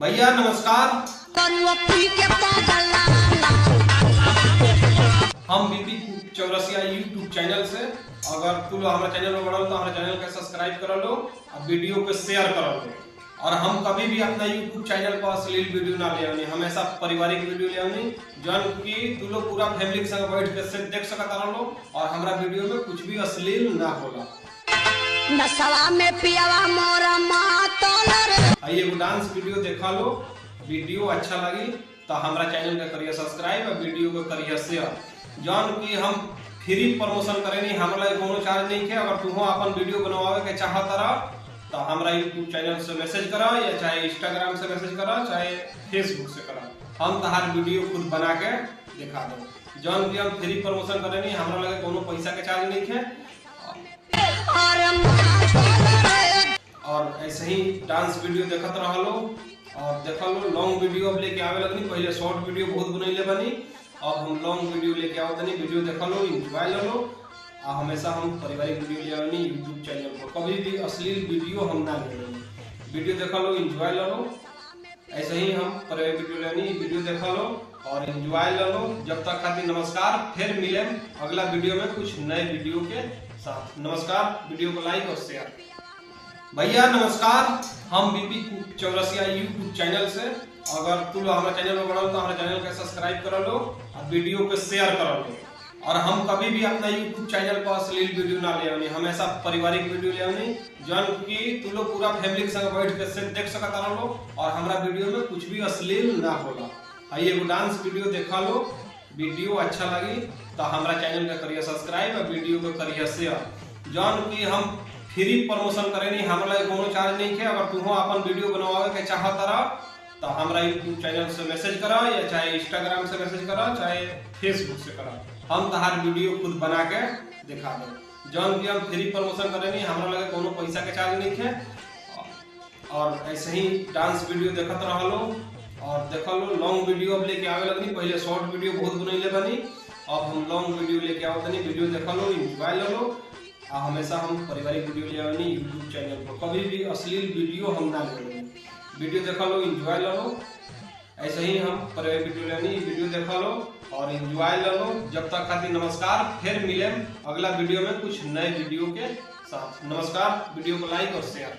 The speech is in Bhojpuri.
भैया नमस्कार। हम बीपी चौरसिया यूट्यूब चैनल से, अगर तू हमारे चैनल में बढ़ल तो हमारे चैनल के सब्सक्राइब कर लो और वीडियो को शेयर कर लो। और हम कभी भी अपना यूट्यूब चैनल पर अश्लील वीडियो ना ले आनी, हमेशा पारिवारिक वीडियो ले आनी जौन की तू लोग पूरा फैमिली के संग बैठ के से देख सकता रहो और हमारा वीडियो में कुछ भी अश्लील ना होला। नसवा में पियावा मोरा आइए वो डांस वीडियो देखा लो। वीडियो अच्छा लगी तो हमारा चैनल का करिए सब्सक्राइब और वीडियो को करिए शेयर। जौन की हम फ्री प्रमोशन करेनी, हमारा कोनो चार्ज नहीं है। अगर तुम अपन वीडियो बनवावे के चाहता रहा तो हमारा यूट्यूब चैनल से मैसेज करा, या चाहे इंस्टाग्राम से मैसेज करा, चाहे फेसबुक से करा। हम तहार वीडियो खुद बना के दिखा दो। जौन की हम फ्री प्रमोशन करेनी, हमारा लगे कोनो पैसा के चार्ज नहीं है। और ऐसे ही डांस वीडियो देखत रह लो और देख लो। लॉन्ग वीडियो अब लेके आवे लगनी, पहले शॉर्ट वीडियो बहुत बनैले बनी, अब हम लॉन्ग वीडियो लेके आवत नहीं। वीडियो देख लो, एंजॉय ले लो। और हमेशा हम पारिवारिक वीडियो ले आवे यूट्यूब चैनल पर, कभी भी अश्लील वीडियो हम ना ले। वीडियो देख लो, एंजॉय ले लो। ऐसे ही हम पारिवारिक वीडियो लेनी, वीडियो देख लो और एंजॉय ले लो। जब तक खातिर नमस्कार, फिर मिले अगला वीडियो में कुछ नए वीडियो के साथ। नमस्कार। वीडियो को लाइक और शेयर। भैया नमस्कार। हम बीपी चौरसिया यूट्यूब चैनल से, अगर तू हमारे चैनल में बढ़ल तो हमारे चैनल के सब्सक्राइब कर लो और वीडियो को शेयर कर लो। और हम कभी भी अपना यूट्यूब चैनल पर अश्लील वीडियो ना ले आनी, हमेशा पारिवारिक वीडियो ले आनी जौन की तू लोग पूरा फैमिली के संग बैठ के से देख सकता रहो और हमारा वीडियो में कुछ भी अश्लील ना होला। आइए वो डांस वीडियो देखा लो। वीडियो अच्छा लगी तो हमारा चैनल का करिए सब्सक्राइब और वीडियो को करिए शेयर। जौन की हम फ्री प्रमोशन करेनी, हमारा कोनो चार्ज नहीं है। अगर तुम अपन वीडियो बनवावे के चाहता रहा तो हमारा यूट्यूब चैनल से मैसेज करा, या चाहे इंस्टाग्राम से मैसेज करा, चाहे फेसबुक से करा। हम तहार वीडियो खुद बना के दिखा दो। जौन की हम फ्री प्रमोशन करेनी, हमारा लगे कोनो पैसा के चार्ज नहीं है। और ऐसे ही डांस वीडियो देखत रह लो और देख लो। लॉन्ग वीडियो अब लेके आवे लगनी, पहले शॉर्ट वीडियो बहुत बनैले बनी, अब हम लॉन्ग वीडियो लेके आवत नहीं। वीडियो देख लो, एंजॉय ले लो। हमेशा हम पारिवारिक वीडियो ले आवे यूट्यूब चैनल पर, कभी भी अश्लील वीडियो हम ना ले। वीडियो देख लो, एंजॉय ले लो। ऐसे ही हम पारिवारिक वीडियो लेनी, वीडियो देख लो और एंजॉय ले लो। जब तक खातिर नमस्कार, फिर मिले अगला वीडियो में कुछ नए वीडियो के साथ। नमस्कार। वीडियो को लाइक और शेयर।